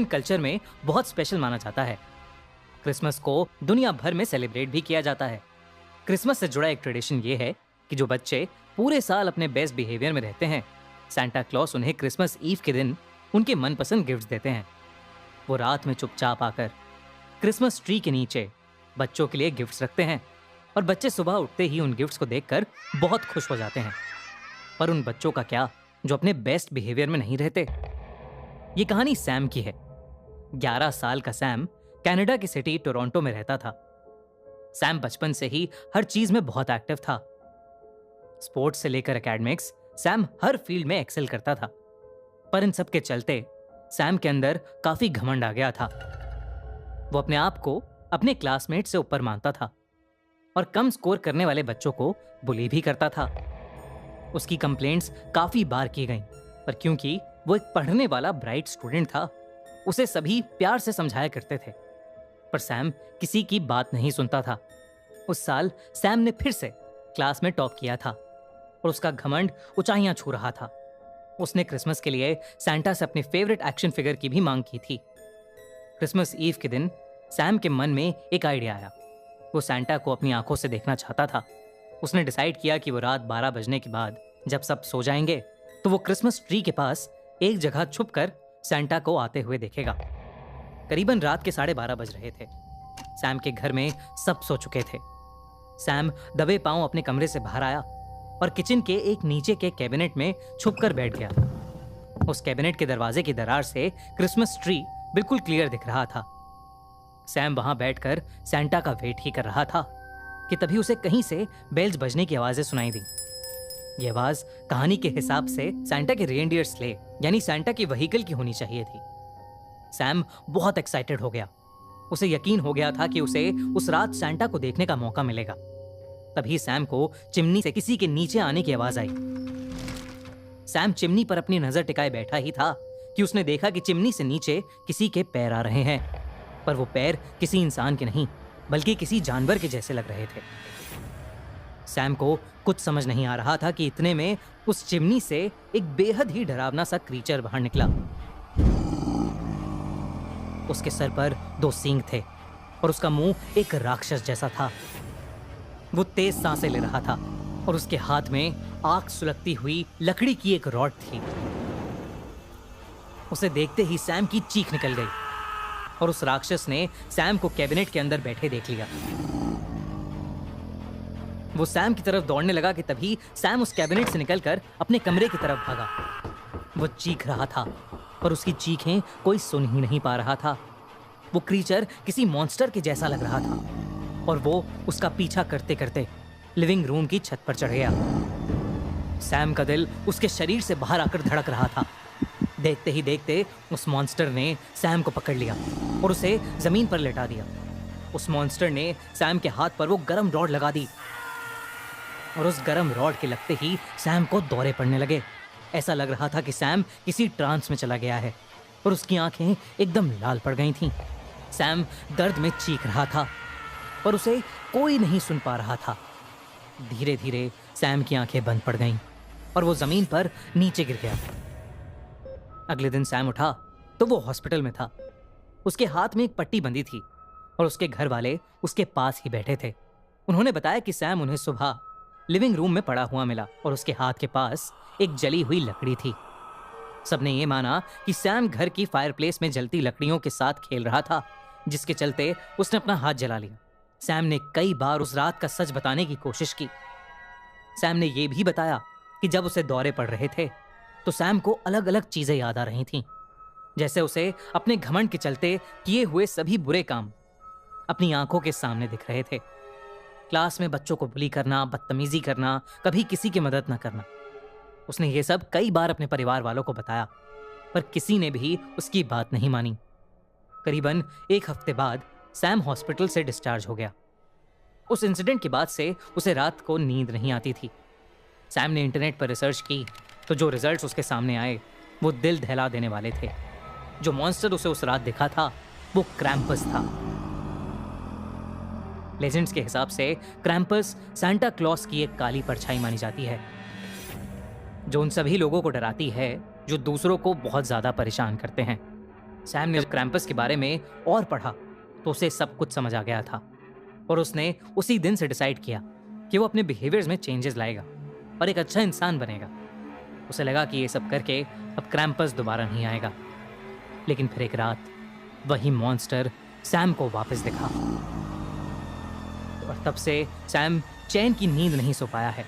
Culture में बहुत special माना जाता है। क्रिसमस को दुनिया भर में सेलिब्रेट भी किया जाता है। क्रिसमस से जुड़ा एक ट्रेडिशन ये है कि जो बच्चे पूरे साल अपने बेस्ट बिहेवियर में रहते हैं, सांता क्लॉस उन्हें क्रिसमस ईव के दिन उनके मनपसंद गिफ्ट्स देते हैं। वो रात में चुपचाप आकर क्रिसमस ट्री के नीचे बच्चों के लिए गिफ्ट्स रखते हैं और बच्चे सुबह उठते ही उन गिफ्ट्स को देखकर बहुत खुश हो जाते हैं। पर उन बच्चों का क्या जो अपने बेस्ट बिहेवियर में नहीं रहते? ये कहानी सैम की है। 11 साल का सैम कनाडा की सिटी टोरंटो में रहता था। सैम बचपन से ही हर चीज में बहुत एक्टिव था। स्पोर्ट्स से लेकर एकेडमिक्स, सैम हर फील्ड में एक्सेल करता था। पर इन सब के चलते सैम के अंदर काफी घमंड आ गया था। वो अपने आप को अपने क्लासमेट से ऊपर मानता था और कम स्कोर करने वाले बच्चों को बुली भी करता था। उसकी कंप्लेंट्स काफी बार की गईं, पर क्योंकि वो एक पढ़ने वाला ब्राइट स्टूडेंट था, उसे सभी प्यार से समझाया करते थे। पर सैम किसी की बात नहीं सुनता था। उस साल सैम ने फिर से क्लास में टॉप किया था और उसका घमंड ऊंचाइयां छू रहा था। उसने क्रिसमस के लिए सांता से अपने फेवरेट एक्शन फिगर की भी मांग की थी। क्रिसमस ईव के दिन सैम के मन में एक आइडिया आया। वो सांता को अपनी आंखों से देखना चाहता था। उसने डिसाइड किया कि वो रात 12 बजने के बाद जब सब सो जाएंगे तो वो क्रिसमस ट्री के पास एक जगह छुपकर सांता को आते हुए देखेगा। करीबन रात के 12:30 बज रहे थे। सैम के घर में सब सो चुके थे। सैम दबे पांव अपने कमरे से बाहर आया और किचन के एक नीचे के कैबिनेट में छुपकर बैठ गया। उस कैबिनेट के दरवाजे की दरार से क्रिसमस ट्री बिल्कुल क्लियर दिख रहा था। सैम वहां बैठकर सांता का वेट ही कर रहा था कि तभी उसे कहीं से बेल्स बजने की आवाजें सुनाई दी। यह आवाज कहानी के हिसाब से सांता के रेनडियर स्ले यानी सांता की व्हीकल की होनी चाहिए थी। सैम बहुत एक्साइटेड हो गया। उसे यकीन हो गया था कि उसे उस रात सांता को देखने का मौका मिलेगा। तभी सैम को चिमनी से किसी के नीचे आने की आवाज आई। सैम चिमनी पर अपनी नजर टिकाए बैठा ही था कि उसने देखा कि चिमनी से नीचे किसी के पैर आ रहे हैं। पर वो पैर किसी इंसान के नहीं बल्कि किसी जानवर के जैसे लग रहे थे। सैम को कुछ समझ नहीं आ रहा था कि इतने में उस चिमनी से एक बेहद ही डरावना सा क्रीचर बाहर निकला। उसके सर पर 2 सींग थे और उसका मुंह एक राक्षस जैसा था। वो तेज सांसें ले रहा था और उसके हाथ में आग सुलगती हुई लकड़ी की एक रॉड थी। उसे देखते ही सैम की चीख निकल गई और उस राक्षस ने सैम को कैबिनेट के अंदर बैठे देख लिया। वो सैम की तरफ दौड़ने लगा कि तभी सैम उस कैबिनेट से निकलकर अपने कमरे की तरफ भागा। वो चीख रहा था पर उसकी चीखें कोई सुन ही नहीं पा रहा था। वो क्रीचर किसी मॉन्स्टर के जैसा लग रहा था और वो उसका पीछा करते करते लिविंग रूम की छत पर चढ़ गया। सैम का दिल उसके शरीर से बाहर आकर धड़क रहा था। देखते ही देखते उस मॉन्स्टर ने सैम को पकड़ लिया और उसे जमीन पर लेटा दिया। उस मॉन्स्टर ने सैम के हाथ पर वो गरम रॉड लगा दी और उस गरम रॉड के लगते ही सैम को दौरे पड़ने लगे। ऐसा लग रहा था कि सैम किसी ट्रांस में चला गया है और उसकी आंखें एकदम लाल पड़ गई थीं। सैम दर्द में चीख रहा था पर उसे कोई नहीं सुन पा रहा था। धीरे धीरे सैम की आंखें बंद पड़ गईं और वो जमीन पर नीचे गिर गया। अगले दिन सैम उठा तो वो हॉस्पिटल में था। उसके हाथ में एक पट्टी बंधी थी और उसके घर वाले उसके पास ही बैठे थे। उन्होंने बताया कि सैम उन्हें सुबह लिविंग रूम में पड़ा हुआ मिला और उसके हाथ के पास एक जली हुई लकड़ी थी। सबने ये माना कि सैम घर की फायरप्लेस में जलती लकड़ियों के साथ खेल रहा था, जिसके चलते उसने अपना हाथ जला लिया। सैम ने कई बार उस रात का सच बताने की कोशिश की। सैम ने यह भी बताया कि जब उसे दौरे पड़ रहे थे तो सैम को अलग अलग चीजें याद आ रही थीं, जैसे उसे अपने घमंड के चलते किए हुए सभी बुरे काम अपनी आंखों के सामने दिख रहे थे। क्लास में बच्चों को बुली करना, बदतमीजी करना, कभी किसी की मदद न करना। उसने ये सब कई बार अपने परिवार वालों को बताया पर किसी ने भी उसकी बात नहीं मानी। करीबन 1 हफ्ते बाद सैम हॉस्पिटल से डिस्चार्ज हो गया। उस इंसिडेंट के बाद से उसे रात को नींद नहीं आती थी। सैम ने इंटरनेट पर रिसर्च की तो जो रिजल्ट्स उसके सामने आए वो दिल दहला देने वाले थे। जो मॉन्स्टर उसे उस रात दिखा था वो क्रैम्पस था। लेजेंड्स के हिसाब से क्रैम्पस सांता क्लॉस की एक काली परछाई मानी जाती है जो उन सभी लोगों को डराती है जो दूसरों को बहुत ज्यादा परेशान करते हैं। सैम ने जब क्रैम्पस के बारे में और पढ़ा तो उसे सब कुछ समझ आ गया था और उसने उसी दिन से डिसाइड किया कि वो अपने बिहेवियर्स में चेंजेस लाएगा और एक अच्छा इंसान बनेगा। उसे लगा कि ये सब करके अब क्रैम्पस दोबारा नहीं आएगा। लेकिन फिर एक रात वही मॉन्स्टर सैम को वापस दिखा और तब से सैम चैन की नींद नहीं सो पाया है।